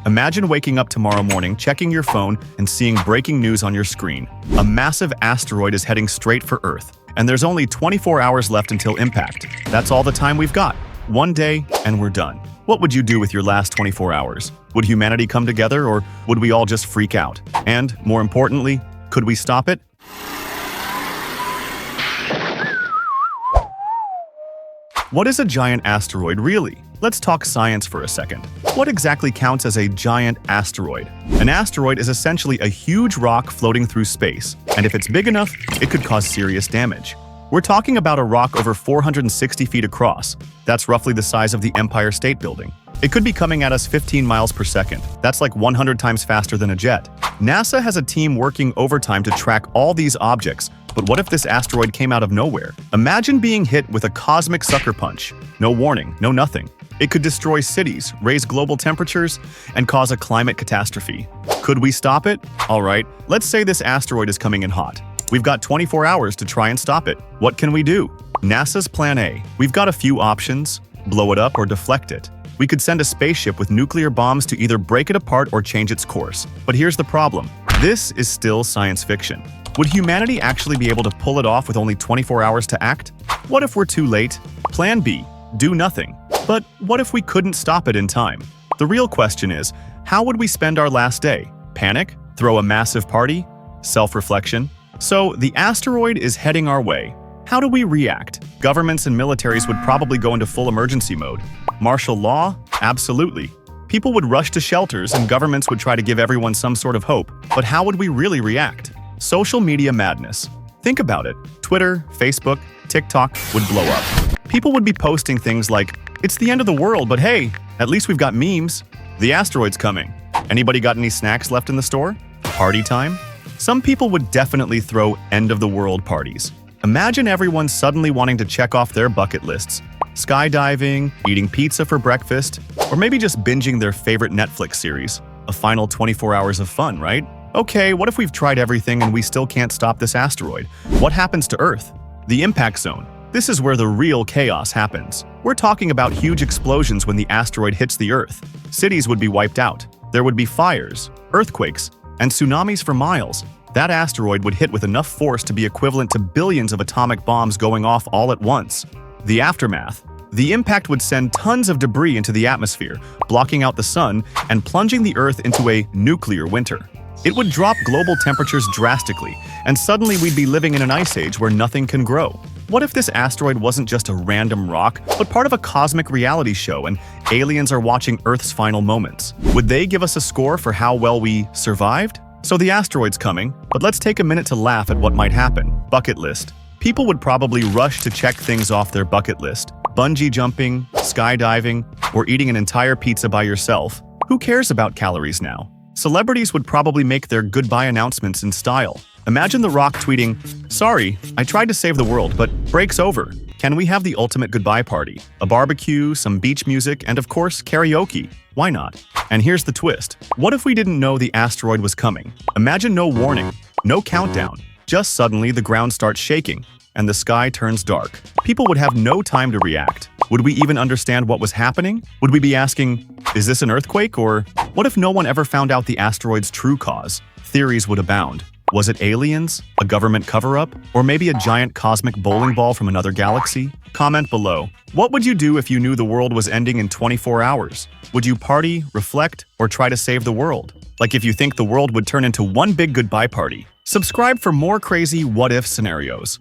Imagine waking up tomorrow morning, checking your phone, and seeing breaking news on your screen. A massive asteroid is heading straight for Earth, and there's only 24 hours left until impact. That's all the time we've got. One day, and we're done. What would you do with your last 24 hours? Would humanity come together, or would we all just freak out? And, more importantly, could we stop it? What is a giant asteroid really? Let's talk science for a second. What exactly counts as a giant asteroid? An asteroid is essentially a huge rock floating through space, and if it's big enough, it could cause serious damage. We're talking about a rock over 460 feet across. That's roughly the size of the Empire State Building. It could be coming at us 15 miles per second. That's like 100 times faster than a jet. NASA has a team working overtime to track all these objects, but what if this asteroid came out of nowhere? Imagine being hit with a cosmic sucker punch. No warning, no nothing. It could destroy cities, raise global temperatures, and cause a climate catastrophe. Could we stop it? All right, let's say this asteroid is coming in hot. We've got 24 hours to try and stop it. What can we do? NASA's Plan A. We've got a few options: blow it up or deflect it. We could send a spaceship with nuclear bombs to either break it apart or change its course. But here's the problem. This is still science fiction. Would humanity actually be able to pull it off with only 24 hours to act? What if we're too late? Plan B. Do nothing. But what if we couldn't stop it in time? The real question is, how would we spend our last day? Panic? Throw a massive party? Self-reflection? So, the asteroid is heading our way. How do we react? Governments and militaries would probably go into full emergency mode. Martial law? Absolutely. People would rush to shelters and governments would try to give everyone some sort of hope. But how would we really react? Social media madness. Think about it. Twitter, Facebook, TikTok would blow up. People would be posting things like, "It's the end of the world, but hey, at least we've got memes. The asteroid's coming. Anybody got any snacks left in the store? Party time?" Some people would definitely throw end-of-the-world parties. Imagine everyone suddenly wanting to check off their bucket lists. Skydiving, eating pizza for breakfast, or maybe just binging their favorite Netflix series. A final 24 hours of fun, right? Okay, what if we've tried everything and we still can't stop this asteroid? What happens to Earth? The impact zone. This is where the real chaos happens. We're talking about huge explosions when the asteroid hits the Earth. Cities would be wiped out. There would be fires, earthquakes, and tsunamis for miles. That asteroid would hit with enough force to be equivalent to billions of atomic bombs going off all at once. The aftermath. The impact would send tons of debris into the atmosphere, blocking out the sun and plunging the Earth into a nuclear winter. It would drop global temperatures drastically, and suddenly we'd be living in an ice age where nothing can grow. What if this asteroid wasn't just a random rock, but part of a cosmic reality show and aliens are watching Earth's final moments? Would they give us a score for how well we survived? So the asteroid's coming, but let's take a minute to laugh at what might happen. Bucket list. People would probably rush to check things off their bucket list. Bungee jumping, skydiving, or eating an entire pizza by yourself. Who cares about calories now? Celebrities would probably make their goodbye announcements in style. Imagine The Rock tweeting, "Sorry, I tried to save the world, but break's over. Can we have the ultimate goodbye party? A barbecue, some beach music, and of course, karaoke. Why not?" And here's the twist. What if we didn't know the asteroid was coming? Imagine no warning, no countdown. Just suddenly the ground starts shaking, and the sky turns dark. People would have no time to react. Would we even understand what was happening? Would we be asking, is this an earthquake? Or what if no one ever found out the asteroid's true cause? Theories would abound. Was it aliens? A government cover-up? Or maybe a giant cosmic bowling ball from another galaxy? Comment below. What would you do if you knew the world was ending in 24 hours? Would you party, reflect, or try to save the world? Like if you think the world would turn into one big goodbye party. Subscribe for more crazy what-if scenarios.